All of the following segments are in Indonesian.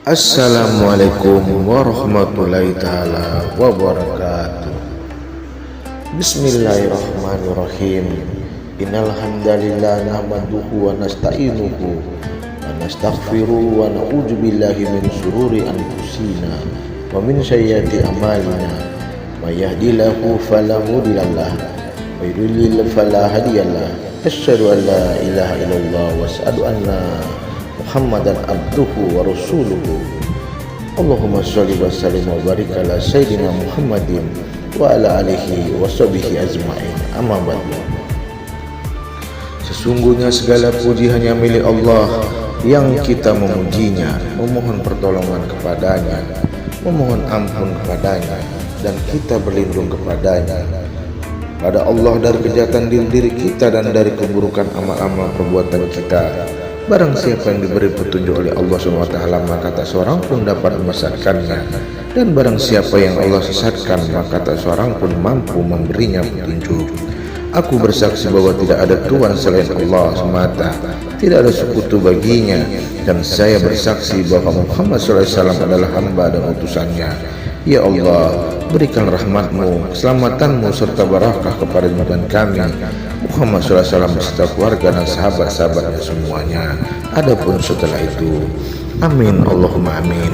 Assalamualaikum warahmatullahi ta'ala wabarakatuh. Bismillahirrahmanirrahim. Innal hamdalillah nahmaduhu wa nasta'inuhu wa nastaghfiruhu wa na'udzu billahi min syururi anfusina wa min sayyiati a'malina. May yahdihillahu fala mudhillalah wa yudlil fala hadiyalah. Asyhadu an la ilaha illallah wa asyhadu anna Muhammadan abduhu wa rasuluhu. Allahumma sholli wa sallim wa barik ala sayyidina Muhammadin wa ala alihi wa sahbihi ajma'in. Amma ba'du. Sesungguhnya segala puji hanya milik Allah yang kita memujinya, memohon pertolongan kepadanya, memohon ampun kepadanya, dan kita berlindung kepadanya pada Allah dari kejahatan diri kita dan dari keburukan amal-amal perbuatan kita. Barang siapa yang diberi petunjuk oleh Allah SWT, maka tak seorang pun dapat menyesatkannya, dan barang siapa yang Allah sesatkan, maka tak seorang pun mampu memberinya petunjuk. Aku bersaksi bahwa tidak ada Tuhan selain Allah semata, tidak ada sekutu baginya, dan saya bersaksi bahwa Muhammad SAW adalah hamba dan utusannya. Ya Allah, berikan rahmatmu, keselamatanmu, serta barakah kepada junjungan kami Muhammad SAW beserta keluarga dan sahabat-sahabatnya semuanya, adapun setelah itu. Amin Allahumma amin.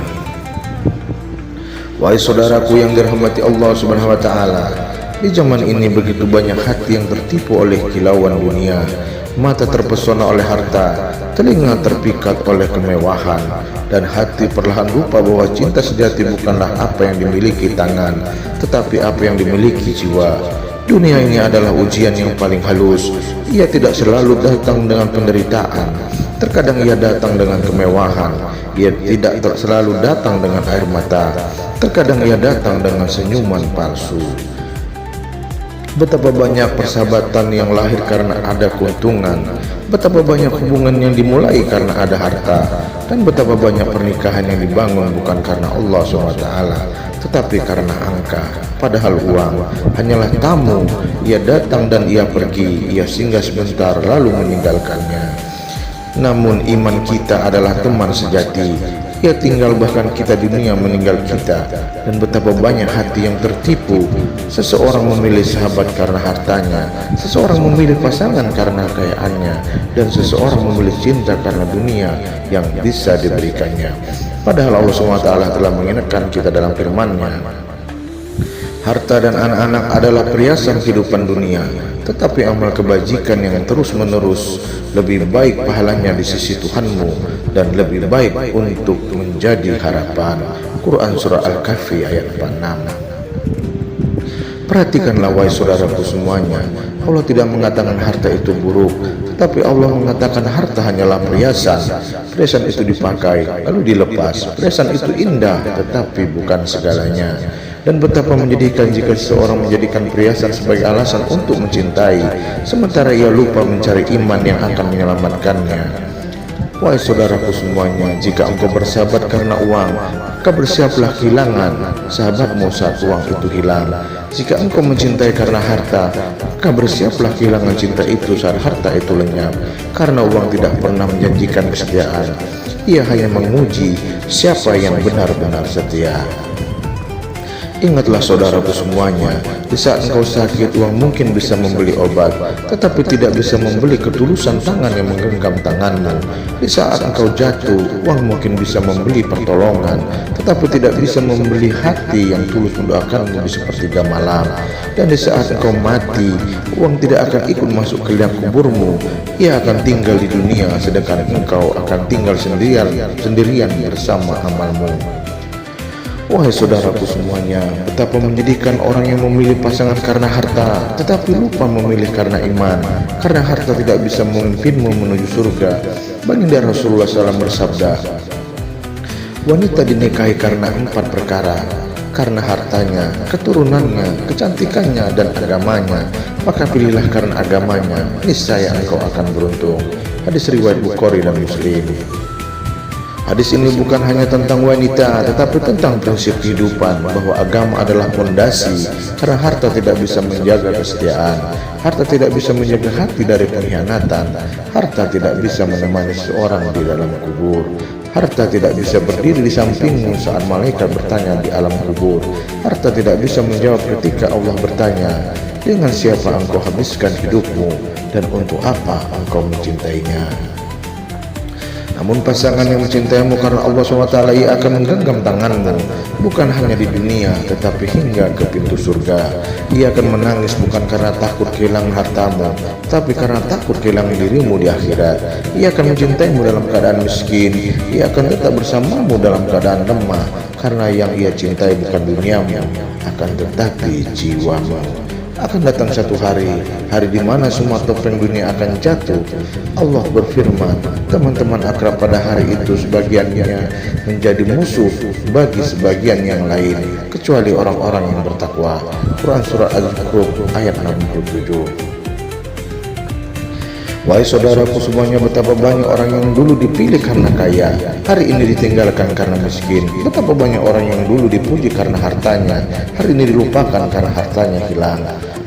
Wahai saudaraku yang dirahmati Allah Subhanahu wa taala, di zaman ini begitu banyak hati yang tertipu oleh kilauan dunia, mata terpesona oleh harta, telinga terpikat oleh kemewahan, dan hati perlahan lupa bahwa cinta sejati bukanlah apa yang dimiliki tangan, tetapi apa yang dimiliki jiwa. Dunia ini adalah ujian yang paling halus. Ia tidak selalu datang dengan penderitaan. Terkadang ia datang dengan kemewahan. Ia tidak selalu datang dengan air mata. Terkadang ia datang dengan senyuman palsu. Betapa banyak persahabatan yang lahir karena ada keuntungan, betapa banyak hubungan yang dimulai karena ada harta, dan betapa banyak pernikahan yang dibangun bukan karena Allah SWT, tetapi karena angka. Padahal uang hanyalah tamu, ia datang dan ia pergi, ia singgah sebentar lalu meninggalkannya. Namun iman kita adalah teman sejati. Ia tinggal bahkan kita dunia meninggal kita. Dan betapa banyak hati yang tertipu. Seseorang memilih sahabat karena hartanya, seseorang memilih pasangan karena kekayaannya, dan seseorang memilih cinta karena dunia yang bisa diberikannya. Padahal Allah SWT telah mengingatkan kita dalam firman-Nya, harta dan anak-anak adalah perhiasan kehidupan dunia, tetapi amal kebajikan yang terus-menerus lebih baik pahalanya di sisi Tuhanmu dan lebih baik untuk menjadi harapan. Quran Surah Al-Kahfi ayat 46. Perhatikanlah wahai saudaraku semuanya, Allah tidak mengatakan harta itu buruk, tetapi Allah mengatakan harta hanyalah perhiasan. Perhiasan itu dipakai lalu dilepas. Perhiasan itu indah, tetapi bukan segalanya. Dan betapa menyedihkan jika seseorang menjadikan perhiasan sebagai alasan untuk mencintai, sementara ia lupa mencari iman yang akan menyelamatkannya. Wahai saudaraku semuanya, jika engkau bersahabat karena uang, maka bersiaplah kehilangan sahabatmu saat uang itu hilang. Jika engkau mencintai karena harta, maka bersiaplah kehilangan cinta itu saat harta itu lenyap. Karena uang tidak pernah menjanjikan kesetiaan, ia hanya menguji siapa yang benar-benar setia. Ingatlah saudaraku semuanya, di saat engkau sakit, uang mungkin bisa membeli obat, tetapi tidak bisa membeli ketulusan tangan yang menggenggam tanganmu. Di saat engkau jatuh, uang mungkin bisa membeli pertolongan, tetapi tidak bisa membeli hati yang tulus mendoakanmu di sepertiga malam. Dan di saat engkau mati, uang tidak akan ikut masuk ke liang kuburmu. Ia akan tinggal di dunia, sedangkan engkau akan tinggal sendirian bersama amalmu. Wahai saudaraku semuanya, betapa menyedihkan orang yang memilih pasangan karena harta, tetapi lupa memilih karena iman. Karena harta tidak bisa memimpinmu menuju surga. Baginda Rasulullah SAW bersabda, wanita dinikahi karena 4 perkara, karena hartanya, keturunannya, kecantikannya, dan agamanya. Maka pilihlah karena agamanya, niscaya engkau akan beruntung. Hadis riwayat Bukhari dan Muslim. Hadis ini bukan hanya tentang wanita, tetapi tentang prinsip kehidupan, bahwa agama adalah fondasi, karena harta tidak bisa menjaga kesetiaan, harta tidak bisa menjaga hati dari pengkhianatan, harta tidak bisa menemani seorang di dalam kubur, harta tidak bisa berdiri di sampingmu saat malaikat bertanya di alam kubur, harta tidak bisa menjawab ketika Allah bertanya, dengan siapa engkau habiskan hidupmu dan untuk apa engkau mencintainya. Namun pasangan yang mencintaimu karena Allah SWT, ia akan menggenggam tanganmu, bukan hanya di dunia tetapi hingga ke pintu surga. Ia akan menangis bukan karena takut kehilangan hartamu, tapi karena takut kehilangan dirimu di akhirat. Ia akan mencintaimu dalam keadaan miskin, ia akan tetap bersamamu dalam keadaan lemah, karena yang ia cintai bukan duniamu, akan tetapi jiwamu. Akan datang satu hari di mana semua topeng dunia akan jatuh. Allah berfirman, teman-teman akrab pada hari itu sebagiannya menjadi musuh bagi sebagian yang lain, kecuali orang-orang yang bertakwa. Quran Surah Al-Zukhruf ayat 67. Wahai saudaraku semuanya, betapa banyak orang yang dulu dipilih karena kaya, hari ini ditinggalkan karena miskin. Betapa banyak orang yang dulu dipuji karena hartanya, hari ini dilupakan karena hartanya hilang.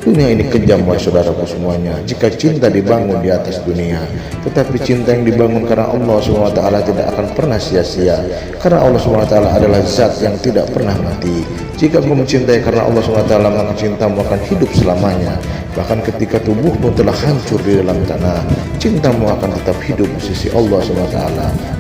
Dunia ini kejam, wahai saudaraku semuanya. Jika cinta dibangun di atas dunia, tetapi cinta yang dibangun karena Allah SWT tidak akan pernah sia-sia, karena Allah SWT adalah zat yang tidak pernah mati. Jika engkau mencintai karena Allah SWT, maka cintamu akan hidup selamanya. Bahkan ketika tubuhmu telah hancur di dalam tanah, cintamu akan tetap hidup di sisi Allah SWT.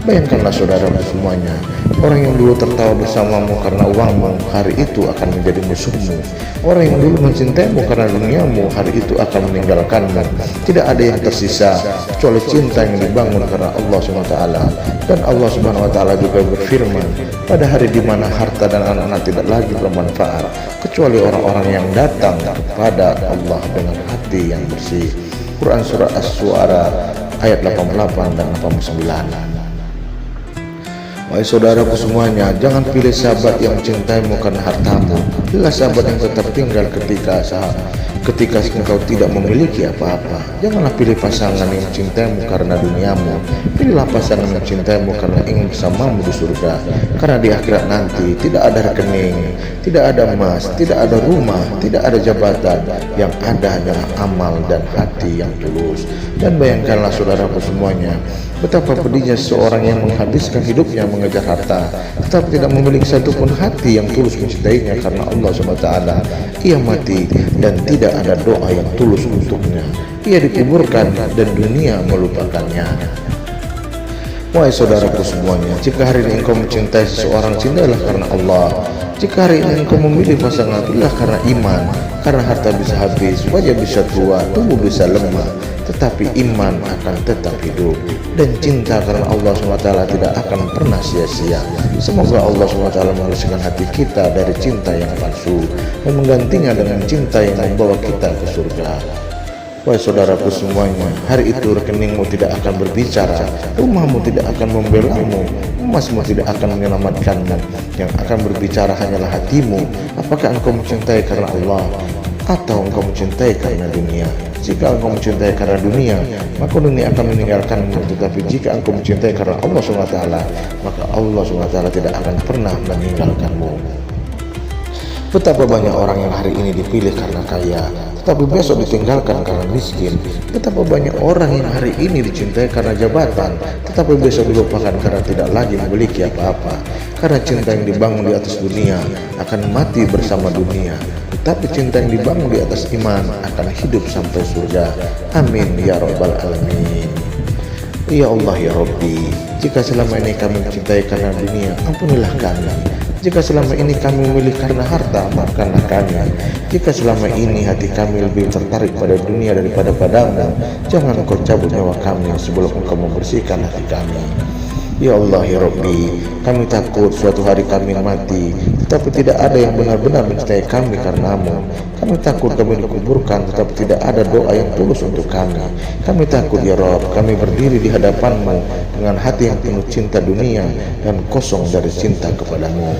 Bayangkanlah saudaraku semuanya, orang yang dulu tertawa bersamamu karena uangmu, hari itu akan menjadi musuhmu. Orang yang dulu mencintaimu karena duniamu, hari itu akan meninggalkanmu. Tidak ada yang tersisa kecuali cinta yang dibangun karena Allah SWT. Dan Allah SWT juga berfirman, pada hari di mana harta dan anak-anak tidak lagi bermanfaat, kecuali orang-orang yang datang kepada Allah dengan hati yang bersih. Quran Surah As-Su'ara ayat 88 dan 89. Wahai saudaraku semuanya, jangan pilih sahabat yang mencintaimu karena hartamu. Pilihlah sahabat yang tetap tinggal ketika engkau tidak memiliki apa-apa. Janganlah pilih pasangan yang mencintaimu karena duniamu. Pilihlah pasangan yang mencintaimu karena ingin bersamamu di surga. Karena di akhirat nanti tidak ada rekening, tidak ada emas, tidak ada rumah, tidak ada jabatan. Yang ada hanyalah amal dan hati yang tulus. Dan bayangkanlah saudaraku semuanya, betapa pedihnya seorang yang menghabiskan hidupnya mengejar harta, tetapi tidak memiliki satupun hati yang tulus mencintainya karena Allah SWT. Ia mati dan tidak ada doa yang tulus untuknya. Ia dikuburkan dan dunia melupakannya. Wahai saudaraku semuanya, jika hari ini engkau mencintai seseorang, cintailah karena Allah. Jika hari ini engkau memilih pasangan, pilihlah karena iman. Karena harta bisa habis, wajah bisa tua, tubuh bisa lemah, tetapi iman akan tetap hidup. Dan cinta karena Allah SWT tidak akan pernah sia-sia. Semoga Allah SWT membersihkan hati kita dari cinta yang palsu dan menggantinya dengan cinta yang membawa kita ke surga. Wahai saudaraku semuanya, hari itu rekeningmu tidak akan berbicara, rumahmu tidak akan membelamu, emasmu tidak akan menyelamatkanmu. Yang akan berbicara hanyalah hatimu. Apakah engkau mencintai karena Allah atau engkau mencintai karena dunia? Jika engkau mencintai karena dunia, maka dunia akan meninggalkanmu. Tetapi jika engkau mencintai karena Allah SWT, maka Allah SWT tidak akan pernah meninggalkanmu. Betapa banyak orang yang hari ini dipilih karena kaya, tetapi besok ditinggalkan karena miskin. Betapa banyak orang yang hari ini dicintai karena jabatan, tetapi besok dilupakan karena tidak lagi memiliki apa-apa. Karena cinta yang dibangun di atas dunia akan mati bersama dunia, tetapi cinta yang dibangun di atas iman akan hidup sampai surga. Amin ya rabbal alamin. Ya Allah ya Rabbi, jika selama ini kami mencintai karena dunia, ampunilah kami. Jika selama ini kami memilih karena harta, maafkanlah kami. Jika selama ini hati kami lebih tertarik pada dunia daripada padamu, jangan engkau cabut nyawa kami sebelum engkau membersihkan hati kami. Ya Allah ya Rabbi, kami takut suatu hari kami mati, tetapi tidak ada yang benar-benar mencintai kami karenamu. Kami takut kami dikuburkan, tetapi tidak ada doa yang tulus untuk kami. Kami takut ya Rabb, kami berdiri di hadapanmu dengan hati yang penuh cinta dunia dan kosong dari cinta kepadamu.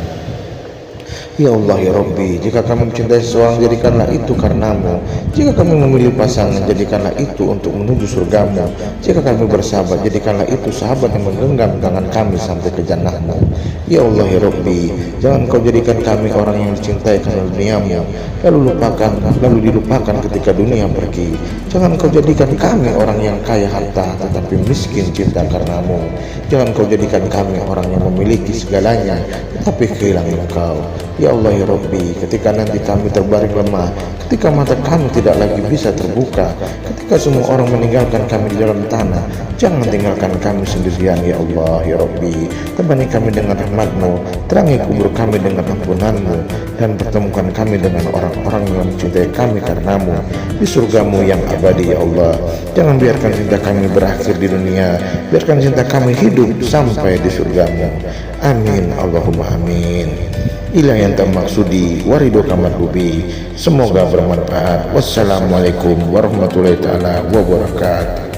Ya Allah ya Rabbi, jika kami mencintai seseorang, jadikanlah itu karenamu. Jika kami memilih pasangan, jadikanlah itu untuk menuju surgamu. Jika kami bersahabat, jadikanlah itu sahabat yang menggenggam tangan kami sampai ke jannahmu. Ya Allah ya Rabbi, jangan kau jadikan kami orang yang dicintai karena duniamu, lalu dilupakan ketika dunia pergi. Jangan kau jadikan kami orang yang kaya harta tetapi miskin cinta karenamu. Jangan kau jadikan kami orang yang memiliki segalanya tetapi kehilangan engkau. Ya Allah ya Rabbi, ketika nanti kami terbaring lemah, ketika mata kami tidak lagi bisa terbuka, ketika semua orang meninggalkan kami di dalam tanah, jangan tinggalkan kami sendirian ya Allah ya Rabbi. Temani kami dengan rahmat-Mu, terangi kubur kami dengan ampunan-Mu, dan pertemukan kami dengan orang-orang yang mencintai kami karenamu di surgamu yang abadi ya Allah. Jangan biarkan cinta kami berakhir di dunia, biarkan cinta kami hidup sampai di surgamu. Amin Allahumma amin. Ila yang termaksudi warido kamatlubi. Semoga bermanfaat. Wassalamualaikum warahmatullahi taala wabarakatuh.